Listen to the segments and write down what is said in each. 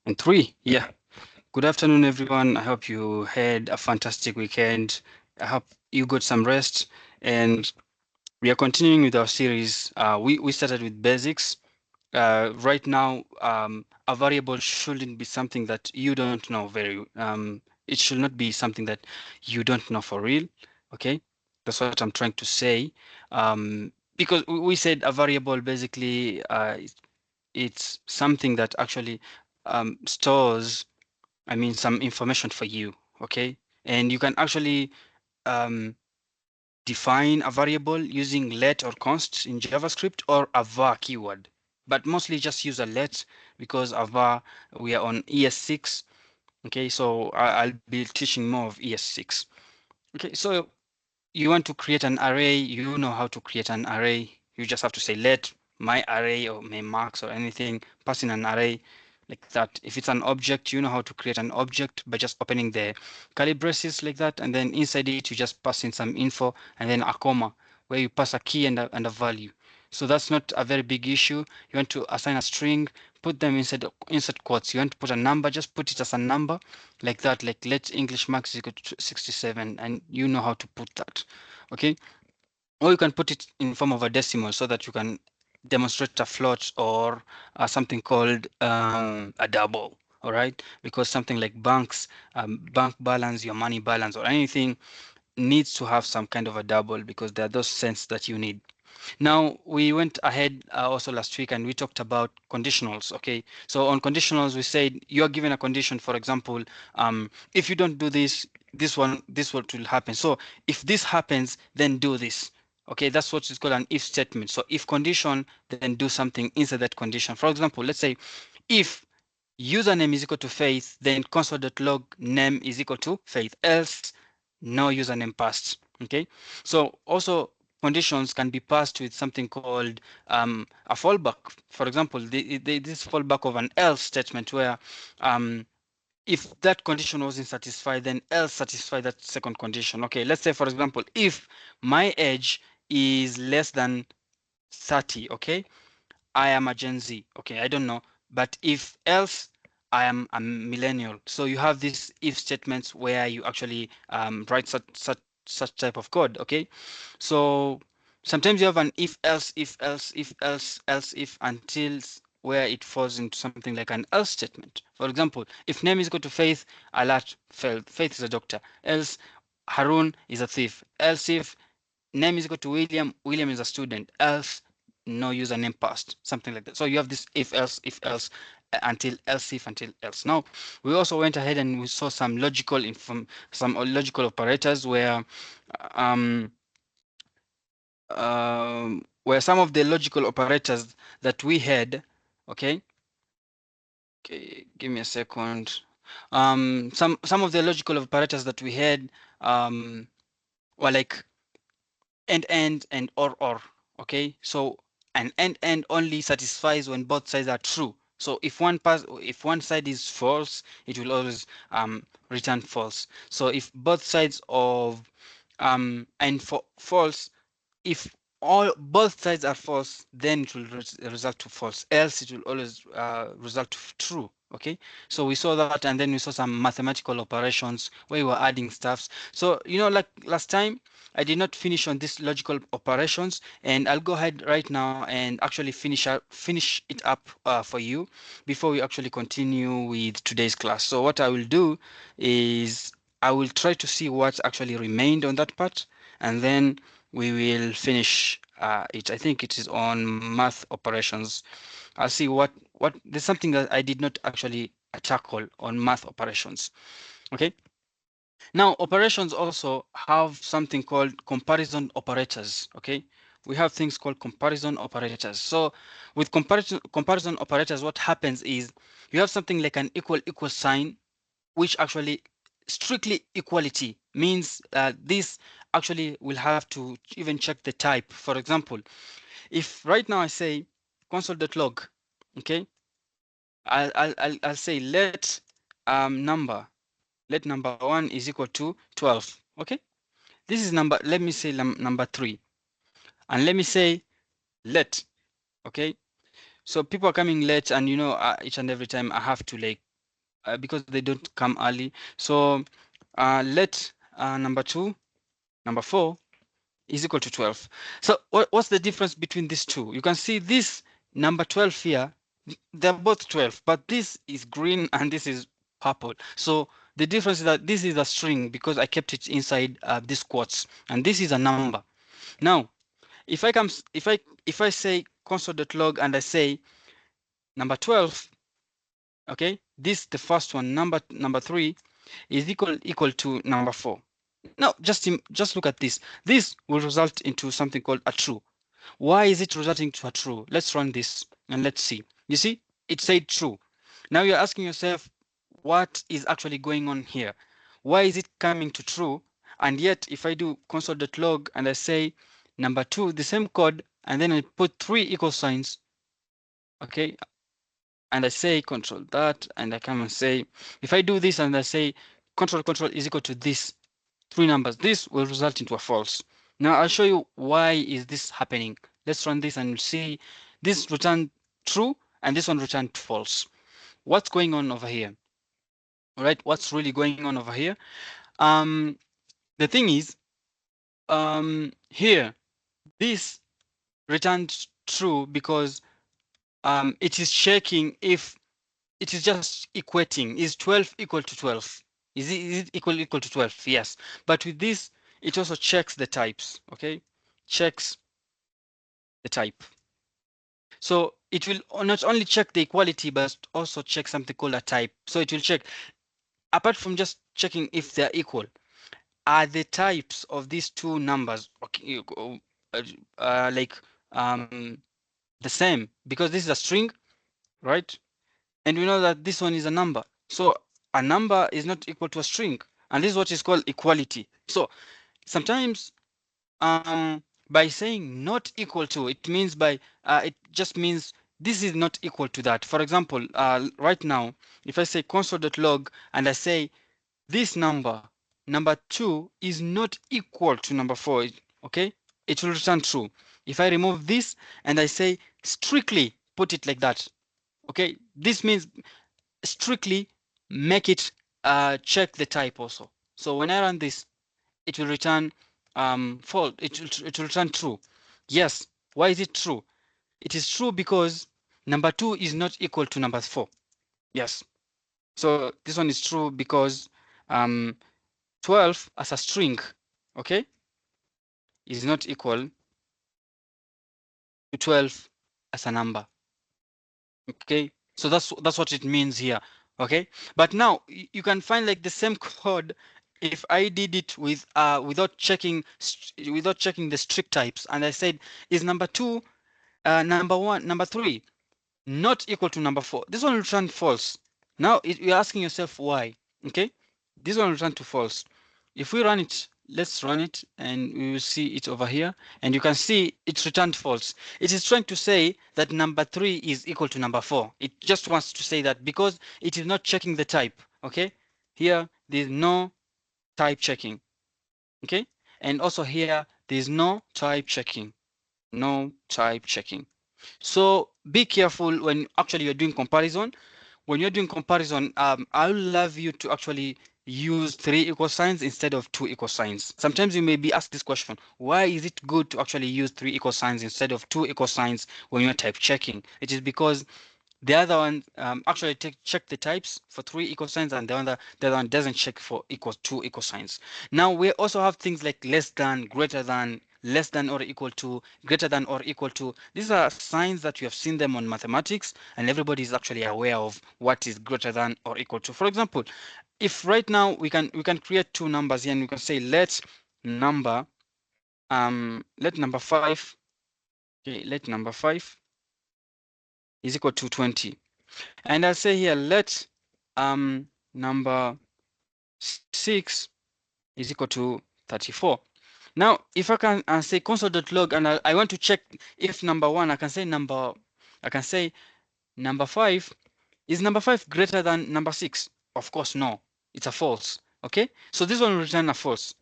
And three, yeah. Good afternoon, everyone. I hope you had a fantastic weekend. I hope you got some rest. And we are continuing with our series. We started with basics. Right now, a variable shouldn't be something that you don't know it should not be something that you don't know for real. Okay, that's what I'm trying to say. Because we said a variable basically, it's something that actually stores, I mean, some information for you, okay? And you can actually um, define a variable using let or const in JavaScript or a var keyword. But mostly just use a let because a var, we are on ES6, okay? So I'll be teaching more of ES6. Okay, so you want to create an array, you know how to create an array. You just have to say let my array or my marks or anything, pass in an array like that. If it's an object, you know how to create an object by just opening the curly braces like that, and then inside it you just pass in some info and then a comma where you pass a key and a value. So that's not a very big issue. You want to assign a string, put them inside quotes. You want to put a number, just put it as a number like that, like let English max is equal to 67, and you know how to put that. Okay, or you can put it in form of a decimal so that you can demonstrate a float or something called a double. All right, because something like banks, bank balance, your money balance, or anything needs to have some kind of a double because there are those cents that you need. Now, we went ahead also last week and we talked about conditionals. Okay, so on conditionals, we said you are given a condition. For example, if you don't do this, this what will happen. So if this happens, then do this. Okay, that's what is called an if statement. So if condition, then do something inside that condition. For example, let's say if username is equal to Faith, then console.log name is equal to Faith, else no username passed. Okay, so also conditions can be passed with something called a fallback. For example, this fallback of an else statement where if that condition wasn't satisfied, then else satisfy that second condition. Okay, let's say for example, if my age is less than 30, okay, I am a Gen Z. Okay, I don't know. But if else, I am a millennial. So you have these if statements where you actually write such type of code. Okay, so sometimes you have an if else if until where it falls into something like an else statement. For example, if name is equal to Faith, alert failed. Faith is a doctor. Else Harun is a thief. Else if name is equal to William, William is a student. Else no username passed, something like that. So you have this if else until else if until else. Now we also went ahead and we saw some some logical operators um, where some of the logical operators that we had, okay, give me a second. Some of the logical operators that we had were like and or. Okay, so an and only satisfies when both sides are true. So if one side is false, it will always return false. So if both sides of and for false, if all both sides are false, then it will result to false, else it will always result to true. Okay, so we saw that, and then we saw some mathematical operations where we were adding stuffs. So like last time I did not finish on these logical operations, and I'll go ahead right now and actually finish it up for you before we actually continue with today's class. So what I will do is I will try to see what actually remained on that part, and then we will finish it. I think it is on math operations. I'll see what there's something that I did not actually tackle on math operations. Okay. Now operations also have something called comparison operators. Okay. We have things called comparison operators. So with comparison operators, what happens is you have something like an equal sign, which actually strictly equality means this actually will have to even check the type. For example, if right now I say console.log, okay, I'll say let number one is equal to 12. Okay, this is number. Let me say number 3, and let me say let. Okay, so people are coming late, and each and every time I have to like because they don't come early. So let number 4 is equal to 12. So what's the difference between these two? You can see this number 12 here, they're both 12, but this is green and this is purple. So the difference is that this is a string because I kept it inside this quotes, and this is a number. Now, if I come, if I say console.log and I say number 12, okay, this the first one, number 3 is equal to number 4. Now, just look at this. This will result into something called a true. Why is it resulting to a true? Let's run this and let's see. You see, it said true. Now you're asking yourself, what is actually going on here? Why is it coming to true? And yet, if I do console.log and I say number 2, the same code, and then I put 3 equal signs, okay, and I say control that, and I come and say, if I do this and I say control is equal to this, 3 numbers, this will result into a false. Now I'll show you why is this happening. Let's run this and see this return true and this one returned false. What's going on over here? All right, what's really going on over here? Um, the thing is, here, this returned true because it is checking if it is just equating. Is 12 equal to 12? Is it equal to 12? Yes. But with this, it also checks the types, okay? Checks the type. So it will not only check the equality, but also check something called a type. So it will check, apart from just checking if they're equal, are the types of these two numbers okay, like the same? Because this is a string, right? And we know that this one is a number. So a number is not equal to a string. And this is what is called equality. So sometimes by saying not equal to, it means by it just means this is not equal to that. For example, right now, if I say console.log and I say this number 2 is not equal to number 4, okay, it will return true. If I remove this and I say strictly put it like that, okay, this means strictly make it check the type also. So when I run this, it will return false. It will return true. Yes. Why is it true? It is true because number 2 is not equal to number 4. Yes. So this one is true because um, 12 as a string, okay, is not equal to 12 as a number. Okay. So that's what it means here. Okay. But now you can find like the same code if I did it with without checking the strict types, and I said is number 2 number 3 not equal to number 4, this one will return false. Now you're asking yourself why. Okay, this one will return to false. If we run it, let's run it and we will see it over here, and you can see it returned false. It is trying to say that number 3 is equal to number 4. It just wants to say that because it is not checking the type. Okay, here there is no type checking. Okay, and also here there is no type checking. No type checking. So be careful when actually you're doing comparison. When you're doing comparison, I would love you to actually use 3 equal signs instead of 2 equal signs. Sometimes you may be asked this question, why is it good to actually use 3 equal signs instead of 2 equal signs when you're type checking? It is because the other one actually check the types for 3 equal signs, and the other one doesn't check for 2 equal signs. Now we also have things like less than, greater than, less than or equal to, greater than or equal to. These are signs that you have seen them on mathematics, and everybody is actually aware of what is greater than or equal to. For example, if right now we can create two numbers here, and we can say let number 5, okay, let number 5 is equal to 20. And I'll say here, let number 6 is equal to 34. Now, if I can say console.log and I want to check if number 1, I can say number 5, is number 5 greater than number 6? Of course, no. It's a false. Okay, so this one will return a false.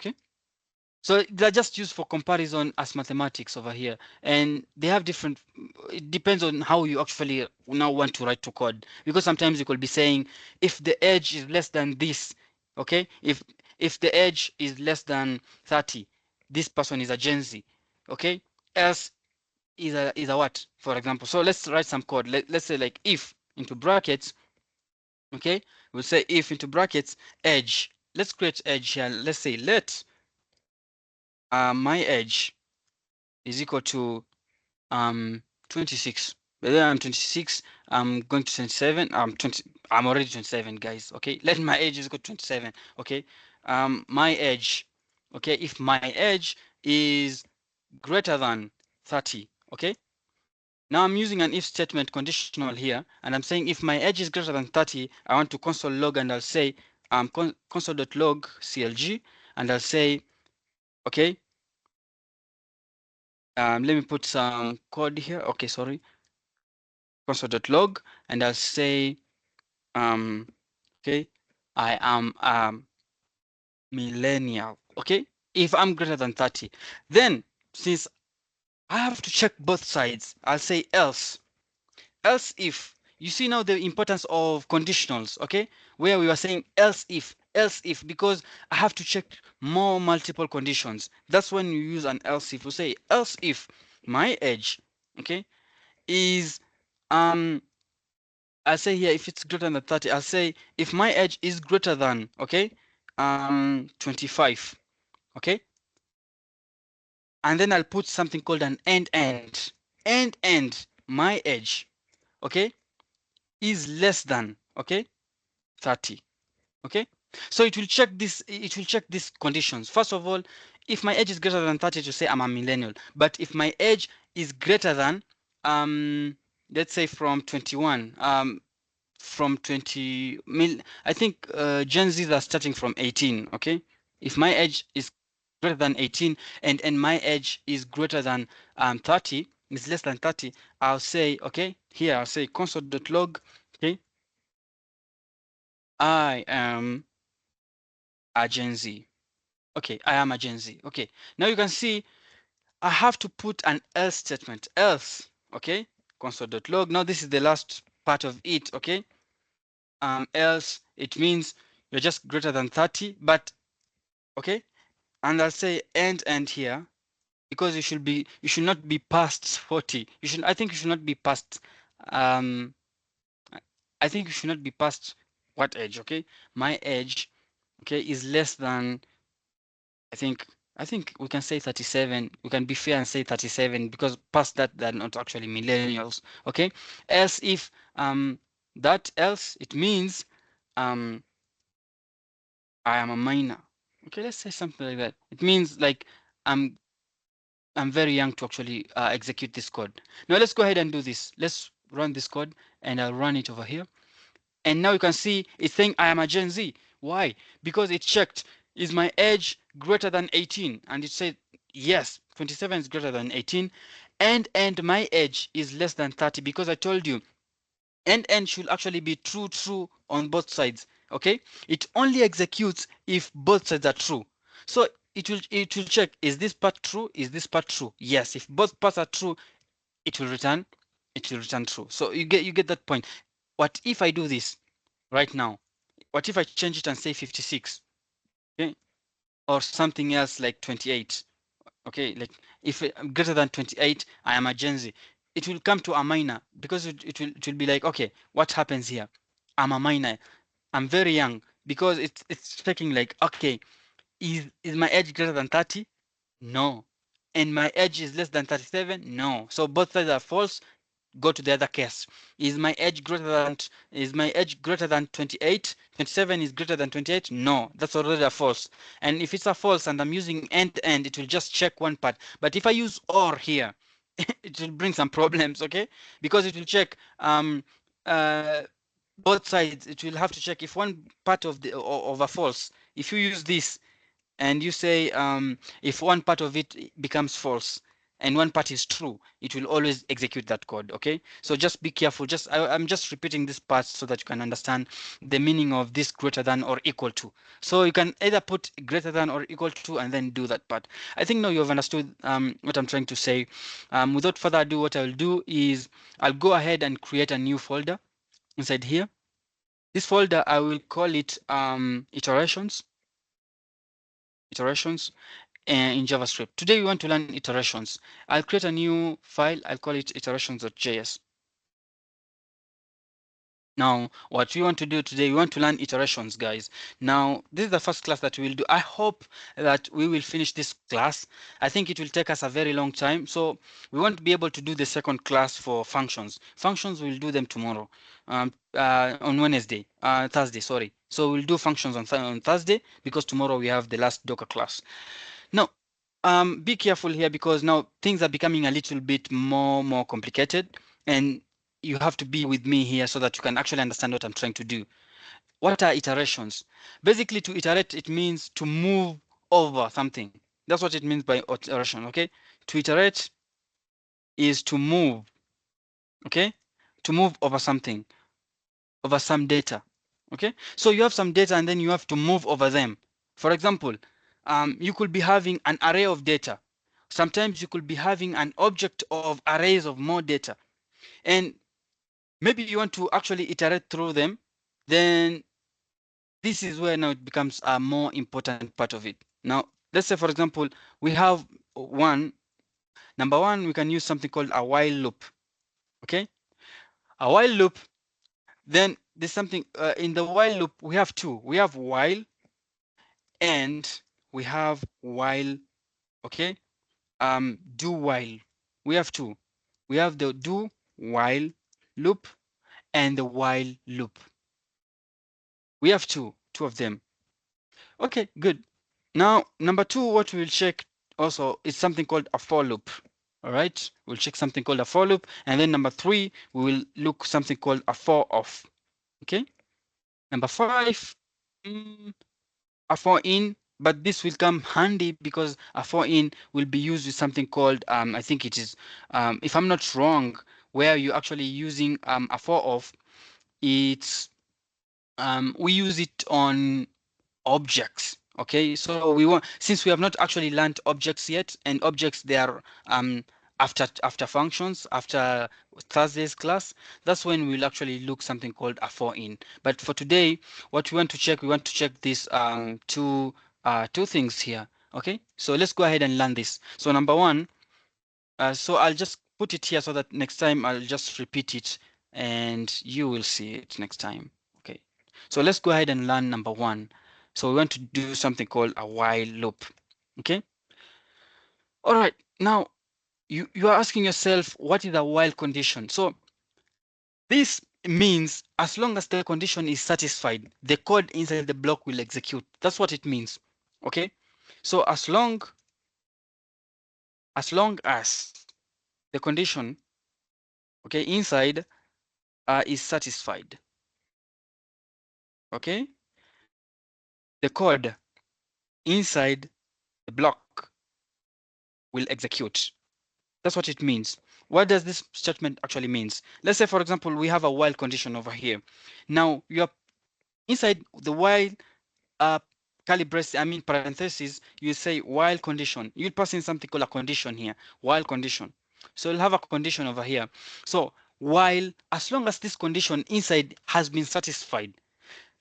Okay, So they're just used for comparison as mathematics over here, and they have different. It depends on how you actually now want to write to code, because sometimes you could be saying if the edge is less than this, okay, if the edge is less than 30, this person is a Gen Z, okay, else is a what, for example. So let's write some code. Let's say like if into brackets, okay, we'll say if into brackets edge. Let's create edge here. Let's say let my edge is equal to 26. Whether I'm 26, I'm going to 27. I'm already 27, guys. Okay, let my age is equal to 27. Okay, my age. Okay, if my age is greater than 30. Okay, now I'm using an if statement conditional here, and I'm saying if my age is greater than 30, I want to console log, and I'll say console.log clg, and I'll say okay. Let me put some code here. Okay, sorry. Console.log, and I'll say okay, I am millennial. Okay, if I'm greater than 30, then since I have to check both sides, I'll say else if. You see now the importance of conditionals, okay, where we were saying else if, because I have to check more multiple conditions. That's when you use an else if. We say else if my age, okay, is I'll say here if it's greater than 30, I'll say if my age is greater than, okay, 25, okay, and then I'll put something called an end my age, okay, is less than, okay, 30, okay. So it will check these conditions. First of all, if my age is greater than 30, to say I'm a millennial. But if my age is greater than let's say from 21, from 20 mil, I think Gen Zs are starting from 18, okay. If my age is greater than 18, and my age is greater than 30, is less than 30, I'll say, okay, here I'll say console.log, okay, I am a Gen Z. Okay, I am a Gen Z. Okay, now you can see I have to put an else statement, else, okay, console.log. Now this is the last part of it, okay. Else it means you're just greater than 30, but okay, and I'll say end here, because you should not be past 40. I think you should not be past um I think you should not be past what age, okay. My age, okay, is less than, I think we can say 37. We can be fair and say 37, because past that they're not actually millennials. Okay. Else if that else it means um I am a minor. Okay, let's say something like that. It means like I'm I'm very young to actually execute this code. Now let's go ahead and do this. Let's run this code, and I'll run it over here. And now you can see it's saying I am a Gen Z. Why? Because it checked, is my age greater than 18? And it said, yes, 27 is greater than 18. And my age is less than 30, because I told you, and should actually be true on both sides. Okay? It only executes if both sides are true. So it will check, is this part true? Is this part true? Yes. If both parts are true, it will return true. So you get that point. What if I do this right now? What if I change it and say 56? Okay, or something else like 28? Okay, like if I'm greater than 28, I am a Gen Z. It will come to a minor, because it will be like, okay, what happens here? I'm a minor. I'm very young, because it's checking like, okay, is my age greater than 30? No. And my age is less than 37? No. So both sides are false. Go to the other case. Is my age greater than 28? 27 is greater than 28? No, that's already a false. And if it's a false and I'm using end, it will just check one part. But if I use or here, it will bring some problems, okay? Because it will check uh, both sides. It will have to check if one part of a false. If you use this and you say if one part of it becomes false, and one part is true, it will always execute that code. Okay, so just be careful. I'm just repeating this part so that you can understand the meaning of this greater than or equal to. So you can either put greater than or equal to and then do that part. I think now you have understood what I'm trying to say. Without further ado, what I'll do is I'll go ahead and create a new folder inside here. This folder, I will call it iterations in JavaScript. Today we want to learn iterations. I'll create a new file. I'll call it iterations.js. Now, what we want to do today, we want to learn iterations, guys. Now, this is the first class that we'll do. I hope that we will finish this class. I think it will take us a very long time. So we won't be able to do the second class for functions. Functions, we'll do them tomorrow, on Wednesday, Thursday, sorry. So we'll do functions on Thursday because tomorrow we have the last Docker class. Now, be careful here because now things are becoming a little bit more complicated, and you have to be with me here so that you can actually understand what I'm trying to do. What are iterations? Basically, to iterate, it means to move over something. That's what it means by iteration, okay? To iterate is to move, okay? To move over something, over some data, okay? So you have some data and then you have to move over them. For example, you could be having an array of data. Sometimes you could be having an object of arrays of more data. And maybe you want to actually iterate through them. Then this is where now it becomes a more important part of it. Now, let's say, for example, we have number one, we can use something called a while loop. Okay? A while loop, then there's something in the while loop, we have two. We have while and we have while, okay? Do while. We have two. We have the do while loop and the while loop. We have two of them. Okay, good. Now, number two, what we'll check also is something called a for loop. All right, we'll check something called a for loop. And then number three, we will look something called a for off. Okay. Number five, a for in, but this will come handy because a for in will be used with something called, I think it is, if I'm not wrong, where you're actually using a for off, it's, we use it on objects. Okay, so we want, since we have not actually learned objects yet, and objects, they are after functions, after Thursday's class, that's when we'll actually look something called a for in. But for today, what we want to check, these two things here. Okay, so let's go ahead and learn this. So number one, so I'll just put it here so that next time I'll just repeat it and you will see it next time. Okay, so let's go ahead and learn number one. So we want to do something called a while loop. Okay. All right. Now you are asking yourself, what is a while condition? So this means as long as the condition is satisfied, the code inside the block will execute. That's what it means. Okay. So as long as the condition, okay, inside is satisfied, okay, the code inside the block will execute. That's what it means. What does this statement actually means? Let's say, for example, we have a while condition over here. Now you're inside the while parentheses, you say while condition. You'll pass in something called a condition here, while condition. So you'll have a condition over here. So while, as long as this condition inside has been satisfied,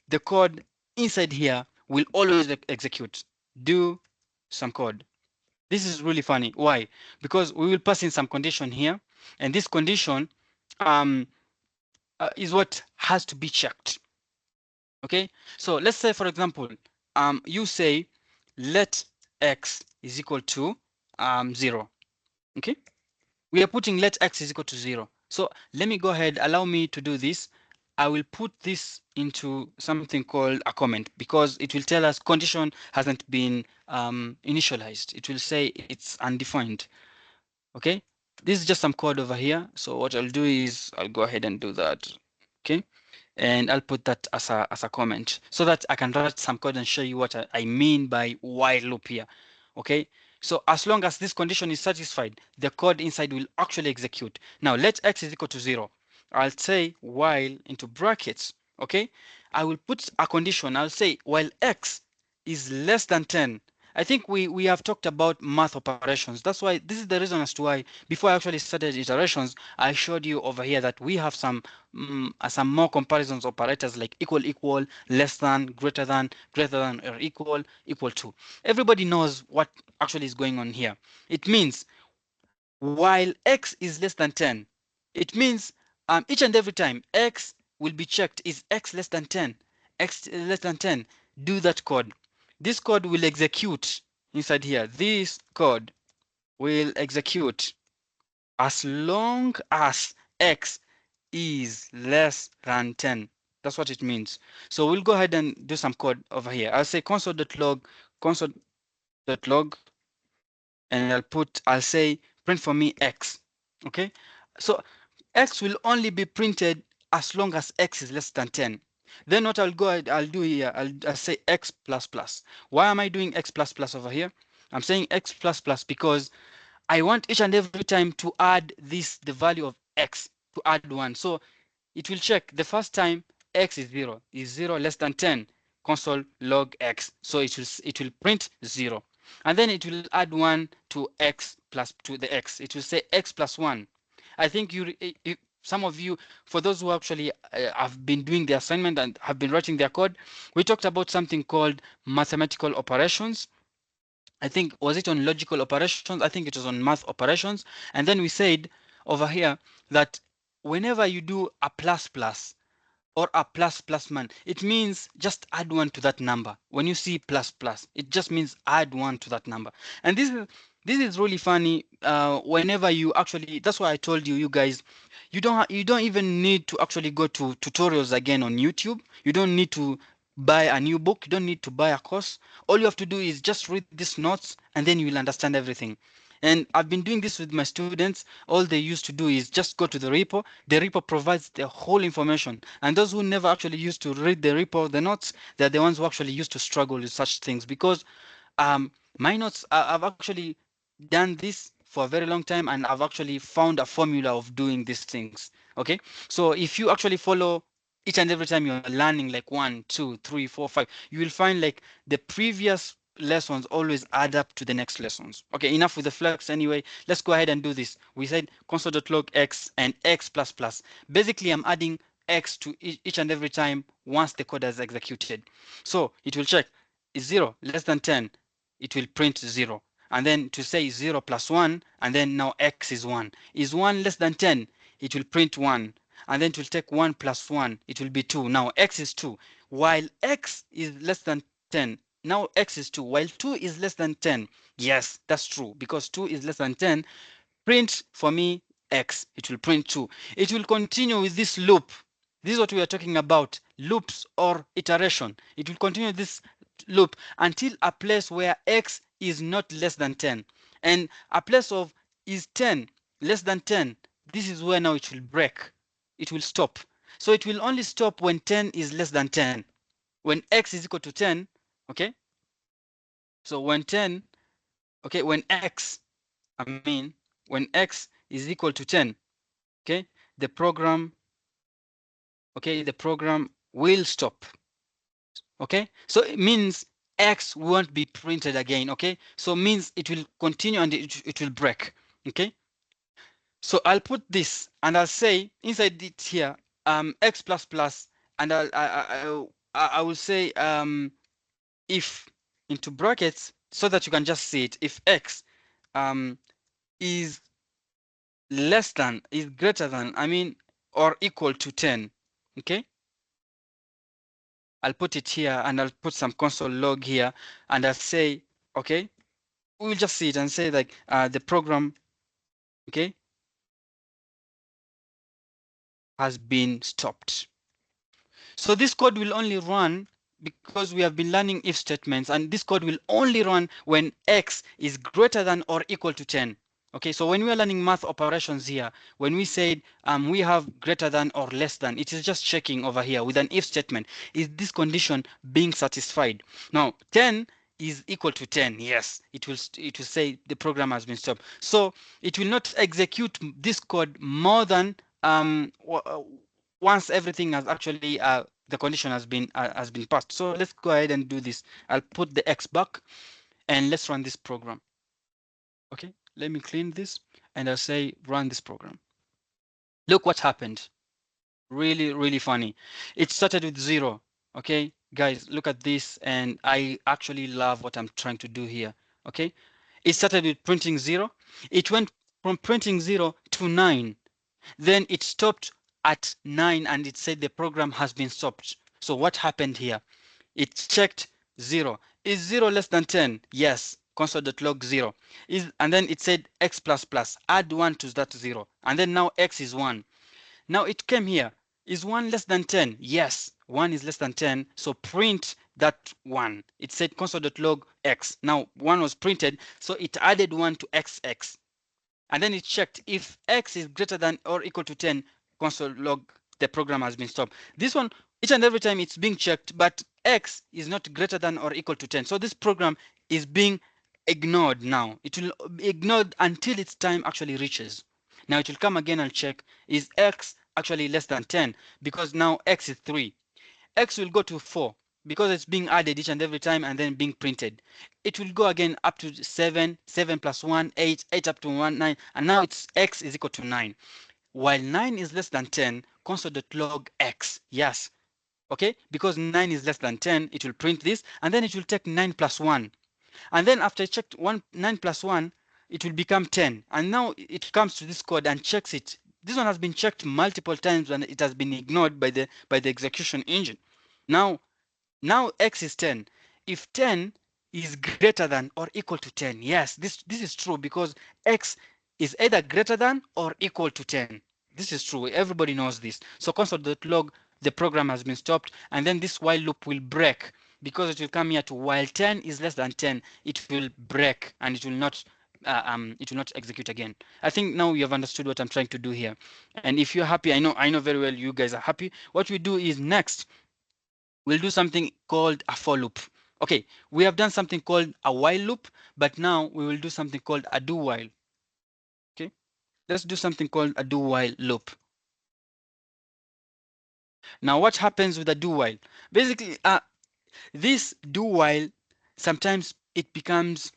the code inside here will always execute. Do some code. This is really funny. Why? Because we will pass in some condition here, and this condition is what has to be checked. Okay, so let's say, for example, you say let x is equal to 0. Okay, we are putting let x is equal to 0. So let me go ahead, allow me to do this. I will put this into something called a comment because it will tell us condition hasn't been initialized. It will say it's undefined. Okay, this is just some code over here. So what I'll do is I'll go ahead and do that. Okay, and I'll put that as a comment so that I can write some code and show you what I mean by while loop here. Okay, So as long as this condition is satisfied, the code inside will actually execute. Now let x is equal to 0. I'll say while into brackets, okay? I will put a condition. I'll say while x is less than 10. I think we have talked about math operations. That's why this is the reason as to why before I actually started iterations, I showed you over here that we have some more comparisons operators like equal equal, less than, greater than or equal to. Everybody knows what actually is going on here. It means while x is less than 10, it means each and every time x will be checked, is x less than 10? X less than 10, do that code. This code will execute inside here. This code will execute as long as x is less than 10. That's what it means. So we'll go ahead and do some code over here. I'll say console.log, and I'll say print for me x. Okay, so x will only be printed as long as x is less than 10. Then what I'll do here, I'll say x plus plus. Why am I doing x plus plus over here? I'm saying x plus plus because I want each and every time to add the value of x, to add 1. So it will check the first time x is 0 less than 10, console log x. So it will print 0. And then it will add 1 to x plus to the x. It will say x plus 1. I think some of you, for those who actually have been doing the assignment and have been writing their code, we talked about something called mathematical operations. I think, was it on logical operations? I think it was on math operations. And then we said over here that whenever you do a plus plus or a plus plus man, it means just add 1 to that number. When you see plus plus, it just means add 1 to that number. And this is really funny. Whenever you actually, that's why I told you guys, you don't even need to actually go to tutorials again on YouTube. You don't need to buy a new book. You don't need to buy a course. All you have to do is just read these notes, and then you will understand everything. And I've been doing this with my students. All they used to do is just go to the repo. The repo provides the whole information. And those who never actually used to read the repo, the notes, they're the ones who actually used to struggle with such things, because my notes, I've actually done this for a very long time, and I've actually found a formula of doing these things. Okay, so if you actually follow each and every time you're learning like 1, 2, 3, 4, 5, you will find like the previous lessons always add up to the next lessons. Okay, enough with the flex anyway. Let's go ahead and do this. We said console.log x and x plus plus. Basically, I'm adding x to each and every time once the code is executed. So it will check, is 0 less than 10, it will print 0. And then to say 0 plus 1, and then now x is 1. Is 1 less than 10, it will print 1. And then it will take 1 plus 1, it will be 2. Now x is 2. While x is less than 10, now x is 2. While 2 is less than 10, yes, that's true, because 2 is less than 10. Print for me x, it will print 2. It will continue with this loop. This is what we are talking about, loops or iteration. It will continue this loop until a place where x is not less than 10. And a place of is 10 less than 10, this is where now it will break. It will stop. So it will only stop when 10 is less than 10. When x is equal to 10, okay? So when 10, okay, when x is equal to 10, okay, the program will stop. Okay, so it means x won't be printed again. Okay, so it means it will continue and it will break. Okay, so I'll put this and I'll say inside it here x plus plus, and I will say if into brackets so that you can just see it. If x is greater than, or equal to 10. Okay, I'll put it here and I'll put some console log here, and I'll say, okay, we'll just see it and say like the program, okay, has been stopped. So this code will only run because we have been learning if statements, and this code will only run when x is greater than or equal to 10. Okay, so when we are learning math operations here, when we said we have greater than or less than, it is just checking over here with an if statement. Is this condition being satisfied? Now, 10 is equal to 10, yes, it will say the program has been stopped. So it will not execute this code more than once everything has actually the condition has been passed. So let's go ahead and do this. I'll put the X back and let's run this program. Okay, let me clean this and I'll say run this program. Look what happened. Really funny. It started with 0. Okay, guys, look at this, and I actually love what I'm trying to do here. Okay, it started with printing 0. It went from printing 0 to 9. Then it stopped at 9 and it said the program has been stopped. So what happened here? It checked 0. Is 0 less than 10? Yes. Console.log 0. And then it said x plus plus. Add 1 to that 0. And then now x is 1. Now it came here. Is 1 less than 10? Yes, 1 is less than 10. So print that 1. It said console.log x. Now 1 was printed, so it added 1 to xx. And then it checked if x is greater than or equal to 10, console log the program has been stopped. This one, each and every time it's being checked, but x is not greater than or equal to 10. So this program is being ignored now. It will be ignored until its time actually reaches. Now it will come again and check, is x actually less than 10? Because now x is 3. X will go to 4 because it's being added each and every time and then being printed. It will go again up to 7, 7 plus 1, 8, 8 up to 1, 9, and now it's x is equal to 9. While 9 is less than 10, console.log x, yes, okay, because 9 is less than 10, it will print this, and then it will take 9 plus 1. And then after I checked 9 plus 1, it will become 10. And now it comes to this code and checks it. This one has been checked multiple times and it has been ignored by the execution engine. Now x is 10. If 10 is greater than or equal to 10, yes, this is true because x is either greater than or equal to 10. This is true. Everybody knows this. So console.log, the program has been stopped, and then this while loop will break because it will come here to while 10 is less than 10, it will break and it will not execute again. I think now you have understood what I'm trying to do here. And if you're happy, I know very well you guys are happy. What we do is next we'll do something called a for loop. Okay, we have done something called a while loop, but now we will do something called a do while. Okay, let's do something called a do while loop. Now what happens with a do while? Basically, this do while sometimes it becomes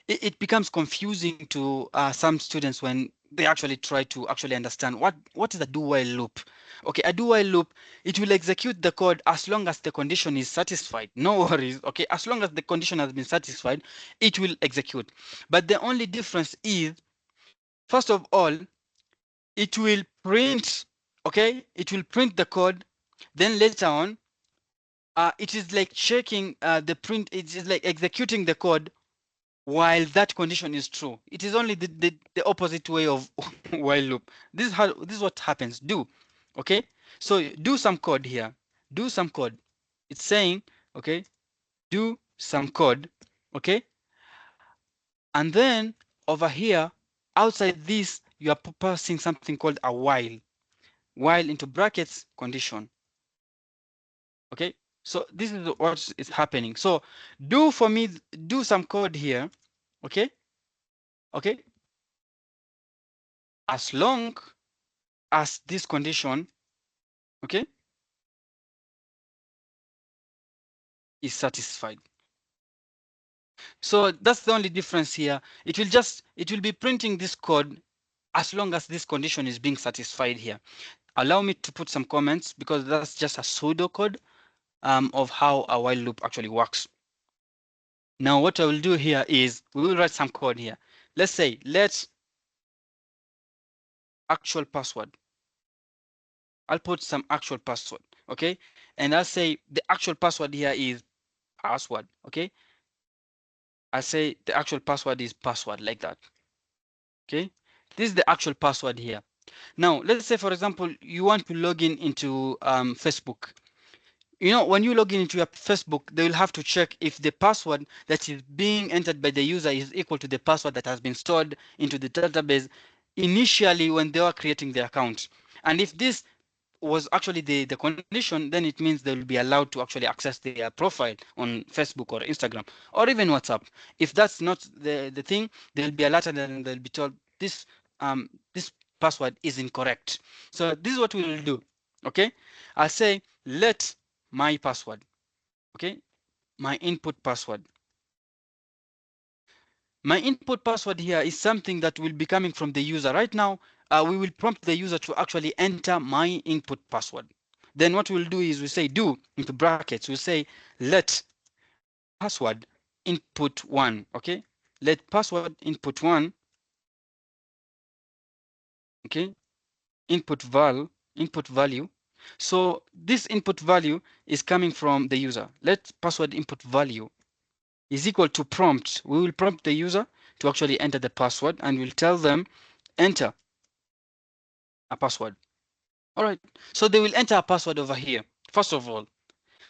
it becomes confusing to some students when they actually try to actually understand what is a do while loop. Okay, a do while loop, it will execute the code as long as the condition is satisfied. No worries. Okay, as long as the condition has been satisfied, it will execute. But the only difference is, first of all, it will print. Okay, it will print the code. Then later on, it is like checking the print. It is like executing the code while that condition is true. It is only the opposite way of while loop. This is what happens. Do, okay? So do some code here. Do some code. It's saying, okay, do some code, okay? And then over here, outside this, you are passing something called a while into brackets condition. Okay, so this is what is happening. So do for me, do some code here, okay? Okay, as long as this condition, okay, is satisfied. So that's the only difference here. It will be printing this code as long as this condition is being satisfied here. Allow me to put some comments because that's just a pseudo code of how a while loop actually works. Now what I will do here is we will write some code here. Let's say let's actual password. I'll put some actual password, okay? And I'll say the actual password here is password, okay? I say the actual password is password like that. Okay, this is the actual password here. Now, let's say, for example, you want to log in into Facebook. You know, when you log in into your Facebook, they will have to check if the password that is being entered by the user is equal to the password that has been stored into the database initially when they were creating the account. And if this was actually the condition, then it means they'll be allowed to actually access their profile on Facebook or Instagram or even WhatsApp. If that's not the thing, they'll be alerted and they'll be told this password is incorrect. So this is what we will do. Okay, I'll say let my password. Okay, my input password. My input password here is something that will be coming from the user. Right now, we will prompt the user to actually enter my input password. Then what we'll do is we say do into brackets. We'll say let password input one. Okay, let password input one. Okay, input value. So this input value is coming from the user. Let password input value is equal to prompt. We will prompt the user to actually enter the password and we'll tell them enter a password. All right, so they will enter a password over here, first of all.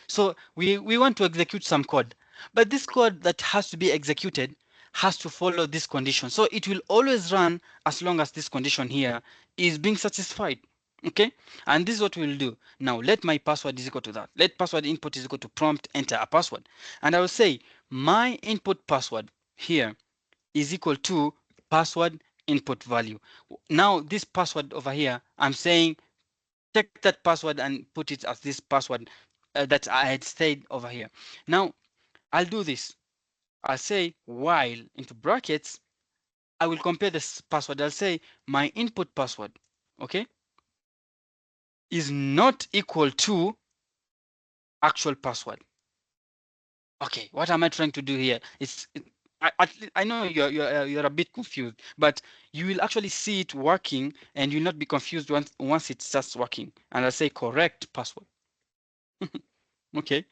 So we want to execute some code, but this code that has to be executed has to follow this condition. So it will always run as long as this condition here is being satisfied. Okay, and this is what we'll do. Now let my password is equal to that. Let password input is equal to prompt enter a password. And I will say my input password here is equal to password input value. Now this password over here, I'm saying take that password and put it as this password that I had said over here. Now I'll do this. I'll say while into brackets, I will compare this password. I'll say my input password, okay, is not equal to actual password. Okay, what am I trying to do here? I know you're a bit confused, but you will actually see it working and you'll not be confused once it starts working. And I'll say correct password. Okay.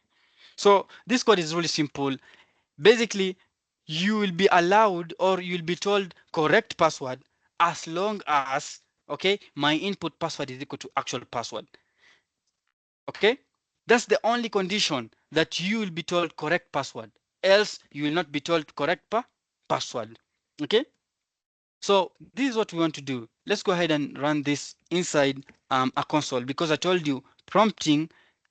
So this code is really simple. Basically, you will be allowed or you'll be told correct password as long as, okay, my input password is equal to actual password. Okay, that's the only condition that you will be told correct password. Else, you will not be told correct password. Okay, so this is what we want to do. Let's go ahead and run this inside a console because I told you prompting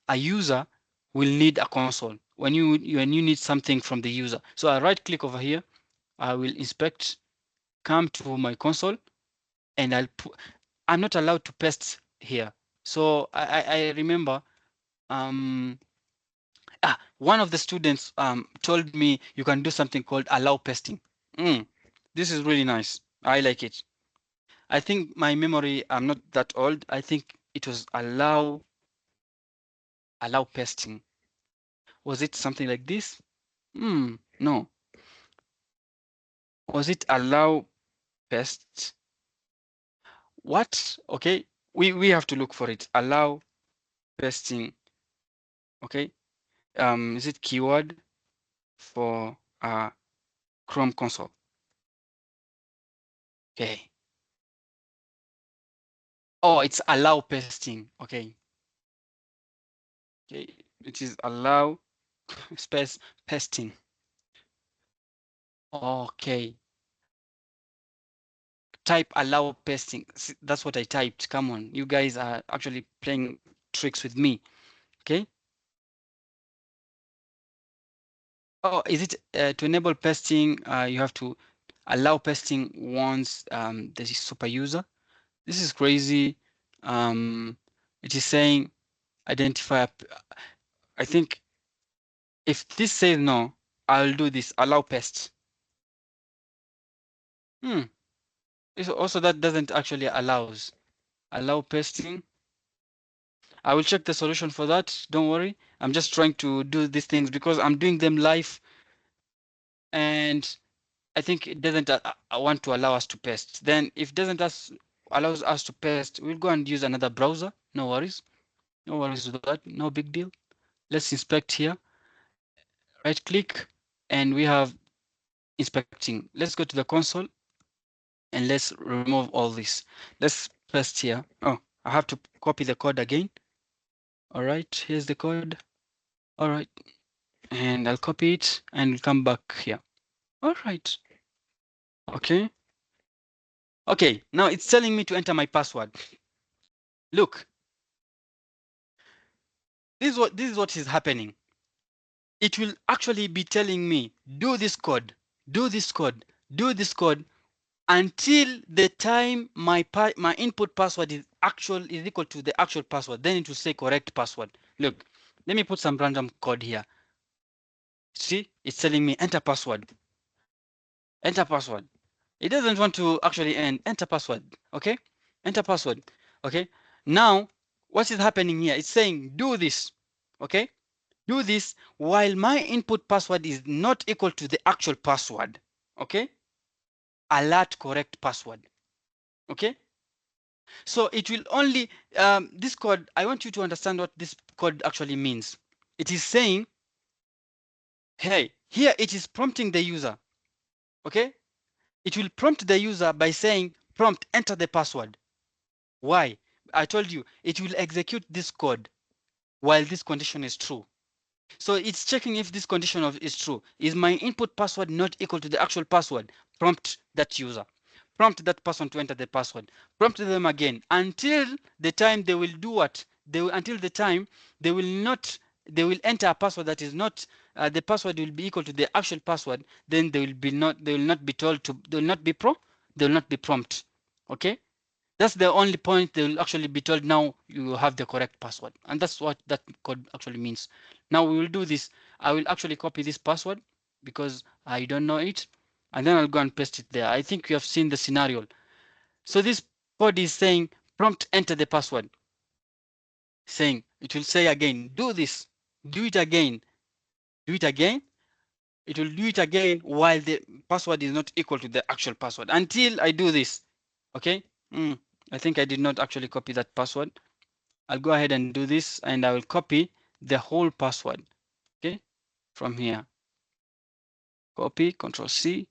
a user will need a console when you need something from the user. So I right click over here. I will inspect, come to my console, and I'm not allowed to paste here. So I remember one of the students told me you can do something called allow pasting. This is really nice. I like it. I think my memory, I'm not that old. I think it was allow pasting. Was it something like this? No. Was it allow paste? What? Okay. We have to look for it. Allow pasting. Okay. Is it keyword for Chrome console? Okay. Oh, it's allow pasting. Okay. Okay. It is allow space pasting. Okay. Type allow pasting. That's what I typed. Come on. You guys are actually playing tricks with me. Okay. Oh, is it to enable pasting? You have to allow pasting once there is super user. This is crazy. It is saying identify. I think if this says no, I'll do this. Allow paste. Also that doesn't actually allow pasting. I will check the solution for that. Don't worry. I'm just trying to do these things because I'm doing them live, and I think it doesn't want to allow us to paste. Then if it doesn't allows us to paste, we'll go and use another browser. No worries. No worries with that. No big deal. Let's inspect here. Right click, and we have inspecting. Let's go to the console and let's remove all this. Let's paste here. Oh, I have to copy the code again. All right, here's the code. All right, and I'll copy it and we'll come back here. All right. Okay. Okay, now it's telling me to enter my password. Look, this is what is happening. It will actually be telling me, do this code, do this code, do this code, until the time my input password is equal to the actual password. Then it will say correct password. Look, let me put some random code here. See, it's telling me enter password. Enter password. It doesn't want to actually enter password. Okay, enter password. Okay, now what is happening here? It's saying do this. Okay, do this while my input password is not equal to the actual password. Okay, alert correct password. Okay, so it will only this code. I want you to understand what this code actually means. It is saying, hey, here it is prompting the user. Okay, it will prompt the user by saying prompt enter the password. Why? I told you it will execute this code while this condition is true. So it's checking if this condition is true. Is my input password not equal to the actual password? Prompt that user. Prompt that person to enter the password. Prompt them again until the time they will do what? Until the time they will not. They will enter a password that is not. The password will be equal to the actual password. Then they will be not. They will not be told to. They will not be They will not be prompt. Okay. That's the only point they will actually be told now you have the correct password. And that's what that code actually means. Now we will do this. I will actually copy this password because I don't know it. And then I'll go and paste it there. I think you have seen the scenario. So this code is saying prompt enter the password. Saying it will say again, do this, do it again, do it again. It will do it again while the password is not equal to the actual password until I do this. Okay. I think I did not actually copy that password. I'll go ahead and do this and I will copy the whole password. Okay, from here. Copy, Control C,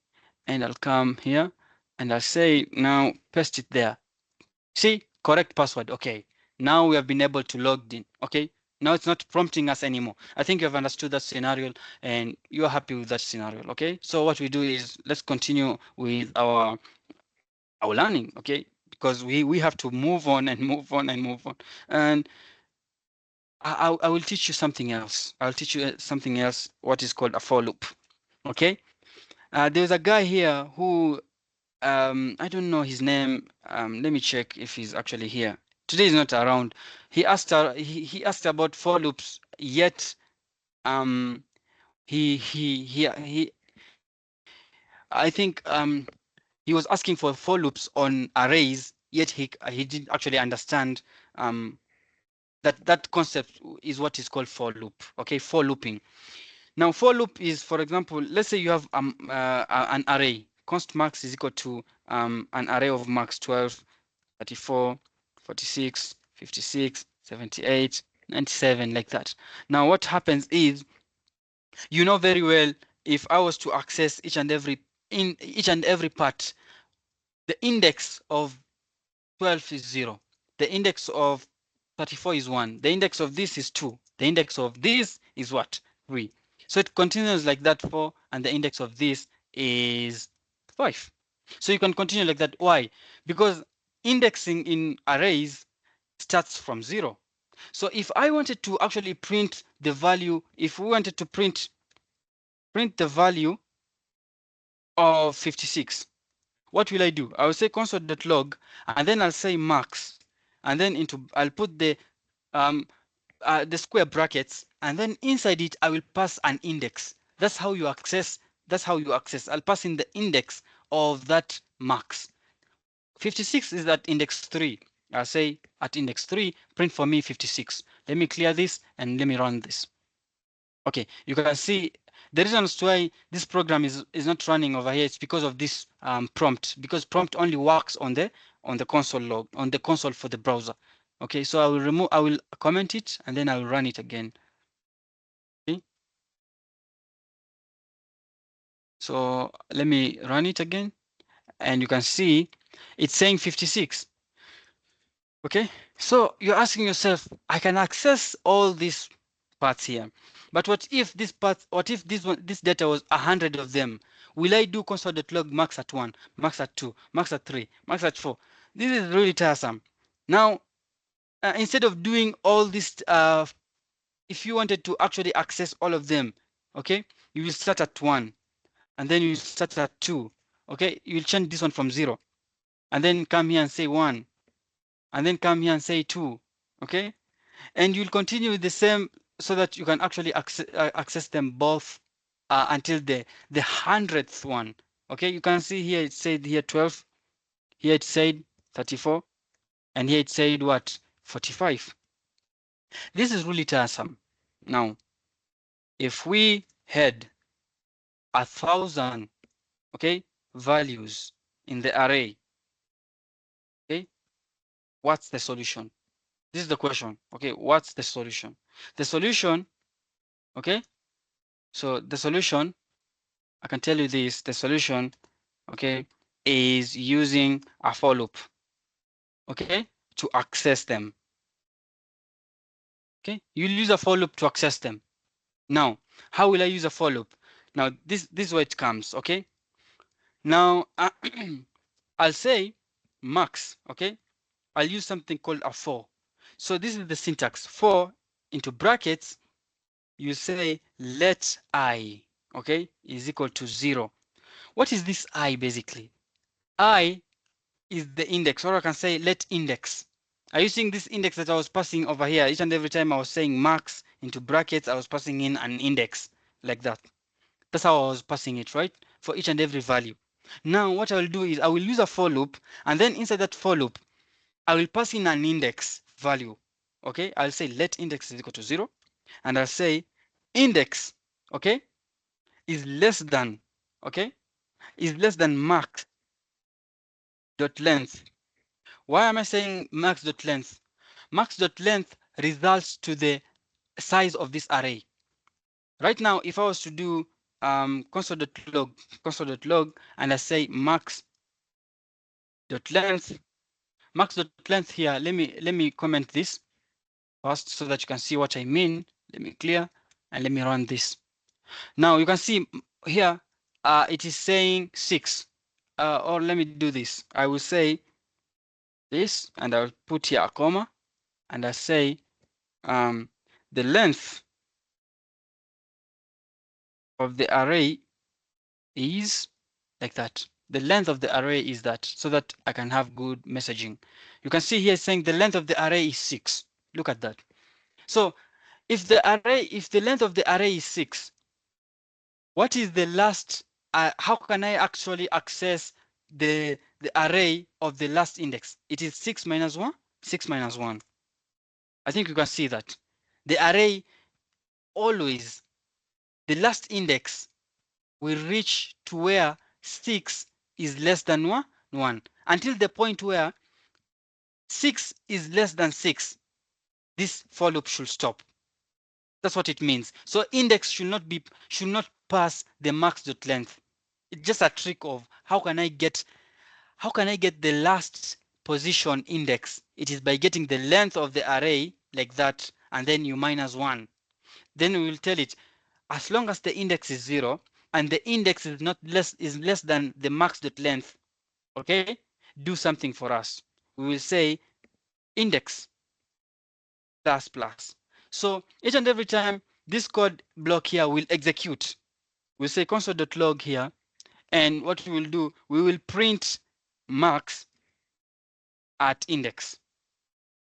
and I'll come here and I'll say now paste it there. See, correct password. Okay, now we have been able to log in. Okay, now it's not prompting us anymore. I think you have understood that scenario and you're happy with that scenario. Okay, so what we do is let's continue with our learning. Okay, because we have to move on and move on and move on. And I will teach you something else. I'll teach you something else, what is called a for loop. Okay. There's a guy here who, I don't know his name. Let me check if he's actually here. Today is not around. He asked, he asked about for loops, yet, he, I think, he was asking for for loops on arrays, yet he didn't actually understand, that concept is what is called for loop. Okay, for looping. Now, for loop is, for example, let's say you have an array. Const max is equal to an array of max 12, 34, 46, 56, 78, 97, like that. Now, what happens is, you know very well, if I was to access each and every part, the index of 12 is 0. The index of 34 is 1. The index of this is 2. The index of this is what? 3. So it continues like that for, and the index of this is 5. So you can continue like that. Why? Because indexing in arrays starts from 0. So if I wanted to actually print the value, if we wanted to print the value of 56, what will I do? I will say console.log, and then I'll say max, and then I'll put the square brackets, and then inside it I will pass an index. That's how you access. I'll pass in the index of that max. 56 is at index 3. I'll say at index 3, print for me 56. Let me clear this and let me run this. Okay, you can see the reasons why this program is not running over here. It's because of this prompt, because prompt only works on the console log, on the console for the browser. Okay, so I will comment it and then I will run it again. Okay, so let me run it again, and you can see it's saying 56. Okay, so you're asking yourself, I can access all these parts here, but what if this data was 100 of them? Will I do console.log max at 1, max at 2, max at 3, max at 4? This is really tiresome. Now, instead of doing all this if you wanted to actually access all of them, okay, you will start at 1, and then you will start at 2, okay, you will change this one from 0, and then come here and say 1, and then come here and say 2, okay, and you'll continue with the same so that you can actually access them both until the 100th one. Okay, you can see here it said here 12, here it said 34, and here it said what, 45. This is really tiresome. Now, if we had 1,000, okay, values in the array, okay, what's the solution? This is the question. Okay, what's the solution? The solution, okay, so the solution, I can tell you this, the solution, okay, is using a for loop, okay, to access them. Okay, you'll use a for loop to access them. Now, how will I use a for loop? Now, this is where it comes, okay? Now, I'll say max, okay? I'll use something called a for. So this is the syntax. For into brackets, you say let I, okay, is equal to 0. What is this I basically? I is the index, or I can say let index. Are you seeing this index that I was passing over here? Each and every time I was saying max into brackets, I was passing in an index like that. That's how I was passing it, right? For each and every value. Now, what I will do is I will use a for loop, and then inside that for loop, I will pass in an index value. Okay, I'll say let index is equal to 0, and I'll say index, okay, is less than, okay, is less than max dot length. Why am I saying max dot length? Max dot length results to the size of this array. Right now, if I was to do console.log, and I say max dot length here, let me comment this first so that you can see what I mean. Let me clear and let me run this. Now you can see here it is saying 6, or let me do this. I will say this, and I'll put here a comma, and I say the length of the array is like that. The length of the array is that, so that I can have good messaging. You can see here saying the length of the array is 6. Look at that. So if the length of the array is 6, what is the last, how can I actually access the array of the last index? It is 6 minus 1, 6 minus 1. I think you can see that. The array always, the last index will reach to where 6 is less than 1 until the point where 6 is less than 6. This for loop should stop. That's what it means. So index should not pass the max dot length. It's just a trick of how can I get the last position index. It is by getting the length of the array like that, and then you minus 1. Then we will tell it, as long as the index is 0 and the index is less than the max dot length, okay, do something for us. We will say index plus plus. So each and every time this code block here will execute, we'll say console.log here, and what we will do, we will print max at index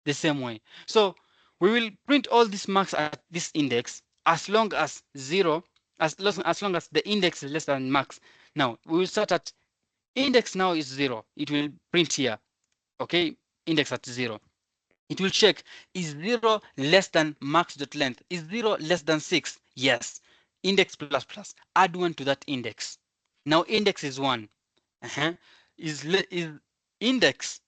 the same way. So we will print all these marks at this index as long as 0, as long as the index is less than max. Now we will start at index now is 0. It will print here, okay, index at 0. It will check, is 0 less than max dot length? Is 0 less than 6? Yes. Index plus plus. Add 1 to that index. Now index is 1. Is index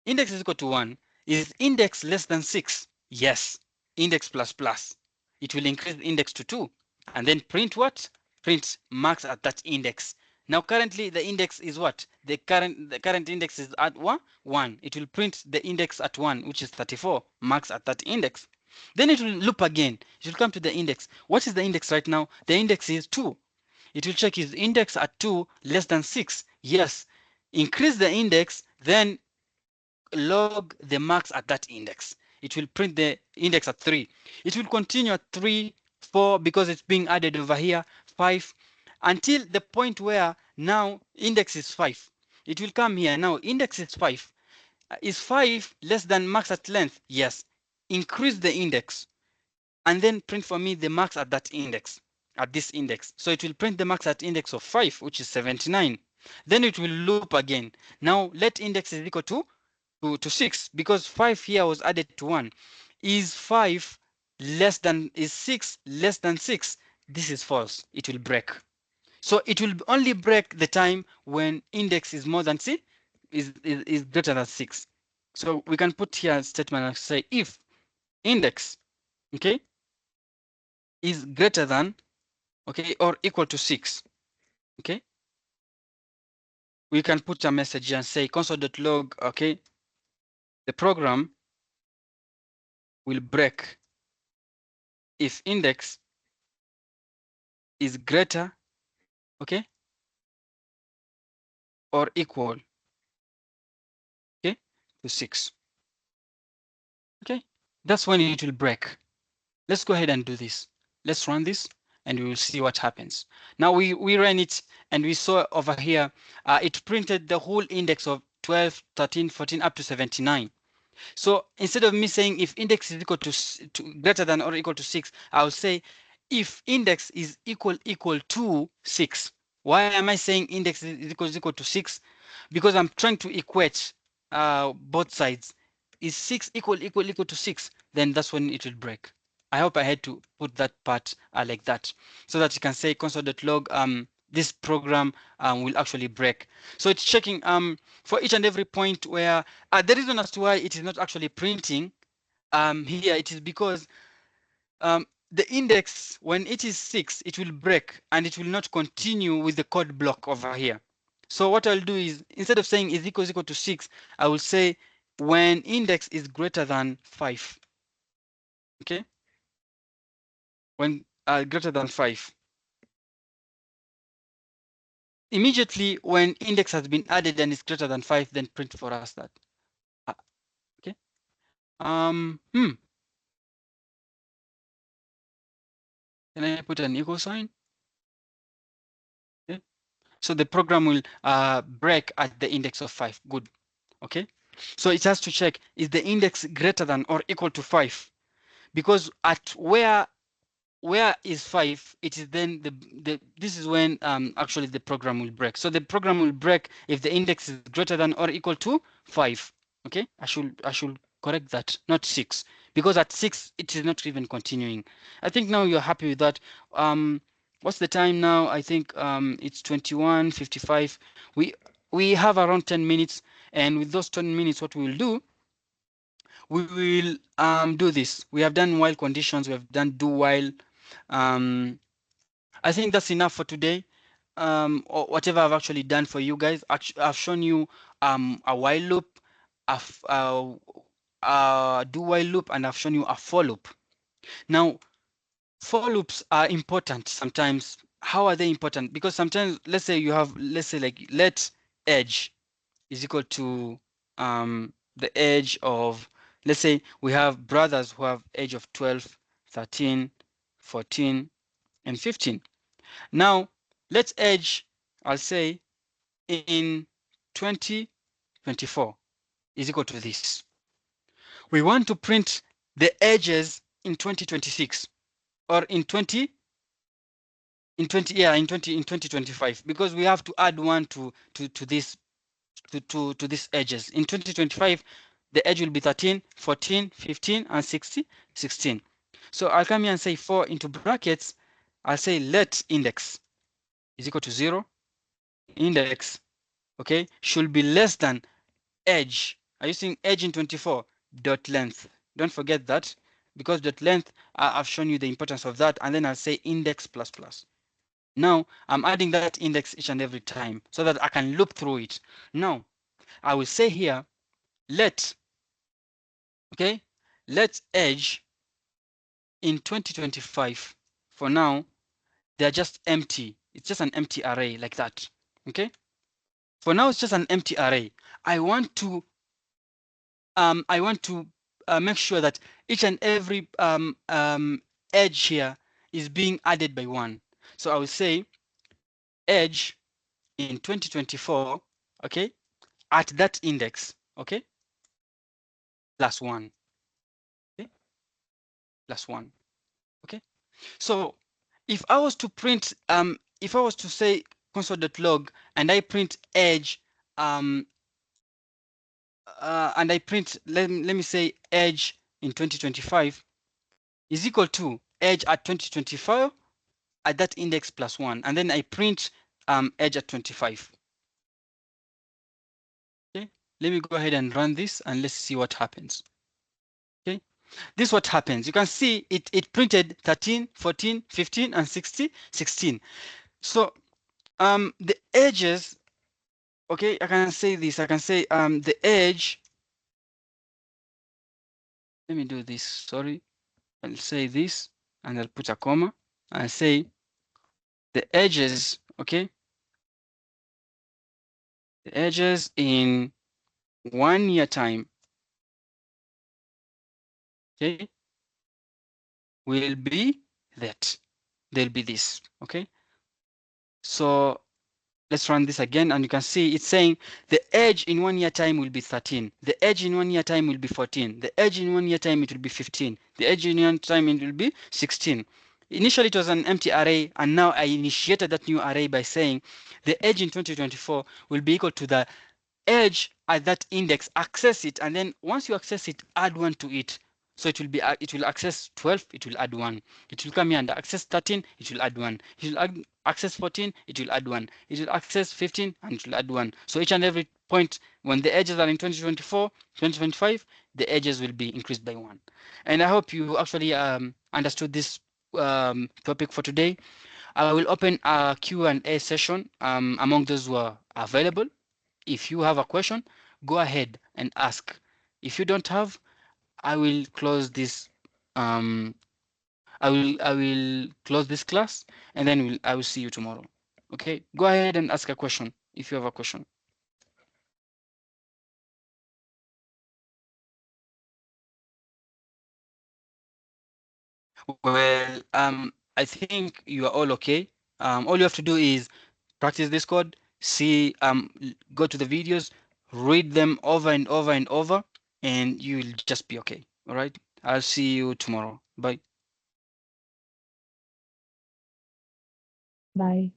is equal to 1. Is index less than 6? Yes. Index plus plus. It will increase the index to 2. And then print what? Print max at that index. Now currently the index is what? The current index is at 1. It will print the index at 1, which is 34, max at that index. Then it will loop again. It will come to the index. What is the index right now? The index is 2. It will check, is index at 2 less than 6? Yes. Increase the index, then log the max at that index. it will print the index at 3. It will continue at 3, 4, because it's being added over here, 5, until the point where now index is 5. It will come here. Now index is 5. Is 5 less than max at length? Yes. Increase the index and then print for me the max at that index, at this index. So it will print the max at index of 5, which is 79. Then it will loop again. Now let index is equal to 6, because 5 here was added to 1. Is 5 less than, is 6 less than 6? This is false. It will break. So it will only break the time when index is more than is greater than 6. So we can put here a statement and say if index, okay, is greater than, okay, or equal to 6, okay, we can put a message here and say console.log, okay, the program will break if index is greater, okay, or equal, okay, to 6. Okay, that's when it will break. Let's go ahead and do this. Let's run this and we will see what happens. Now we ran it and we saw over here, it printed the whole index of 12, 13, 14 up to 79. So instead of me saying if index is equal to greater than or equal to 6, I'll say if index is equal to 6. Why am I saying index is equal to 6? Because I'm trying to equate both sides. Is 6 equal to 6? Then that's when it will break. I hope I had to put that part like that, so that you can say console.log this program will actually break. So it's checking for each and every point where the reason as to why it is not actually printing here, it is because the index, when it is 6, it will break and it will not continue with the code block over here. So what I'll do is, instead of saying is equal to 6, I will say when index is greater than 5. Okay, when greater than 5. Immediately when index has been added and is greater than 5, then print for us that. Okay. Can I put an equal sign? Okay. So the program will break at the index of 5. Good. Okay. So it has to check, is the index greater than or equal to 5? Because at where is 5, it is then this is when actually the program will break. So the program will break if the index is greater than or equal to 5. Okay, I should correct that, not 6, because at 6 it is not even continuing. I think now you're happy with that. What's the time now? I think it's 21:55. We have around 10 minutes, and with those 10 minutes, what we will do, we will do this. We have done while conditions, we have done do while. I think that's enough for today. Or whatever I've actually done for you guys, I've shown you a while loop, a do while loop, and I've shown you a for loop. Now, for loops are important sometimes. How are they important? Because sometimes, let's say you have, let's say like let edge is equal to the age of, let's say we have brothers who have age of 12, 13, 14, and 15. Now, let's edge, I'll say, in 2024 is equal to this. We want to print the edges in 2026 or in 2025, because we have to add one to this to these edges. In 2025, the edge will be 13, 14, 15, and 16. So I'll come here and say 4 into brackets. I'll say let index is equal to 0. Index, okay, should be less than edge. Are you seeing edge in 24? Dot length. Don't forget that, because dot length, I've shown you the importance of that. And then I'll say index plus plus. Now I'm adding that index each and every time so that I can loop through it. Now I will say here, let, okay, let edge in 2025. For now, they're just empty. It's just an empty array like that. Okay. For now, it's just an empty array. I want to make sure that each and every edge here is being added by 1. So I will say edge in 2024, okay, at that index, okay, plus 1, okay, plus 1, okay. So if I was to print, if I was to say console.log and I print edge, and I print, let me say edge in 2025 is equal to edge at 2025 at that index plus 1, and then I print edge at 25. Okay, let me go ahead and run this and let's see what happens. Okay, this is what happens. You can see it printed 13, 14, 15, and 16. So the edges, okay, I can say this. I can say the edge. Let me do this. Sorry, I'll say this and I'll put a comma and say the edges. Okay, the edges in 1 year time. Okay, will be that. They'll be this. Okay, so let's run this again, and you can see it's saying the edge in 1 year time will be 13. The edge in 1 year time will be 14. The edge in 1 year time it will be 15. The edge in 1 year time it will be 16. Initially it was an empty array, and now I initiated that new array by saying the edge in 2024 will be equal to the edge at that index. Access it, and then once you access it, add 1 to it. So it will be it will access 12, it will add 1. It will come here and access 13, it will add 1. It will access 14, it will add 1. It will access 15, and it will add 1. So each and every point when the edges are in 2024, 2025, the edges will be increased by 1. And I hope you actually understood this topic for today. I will open a Q&A session among those who are available. If you have a question, go ahead and ask. If you don't have, I will close this. I will close this class, and then I will see you tomorrow. Okay, go ahead and ask a question if you have a question. Well, I think you are all okay. All you have to do is practice this code, see, go to the videos, read them over and over and over, and you will just be okay. All right. I'll see you tomorrow. Bye. Bye.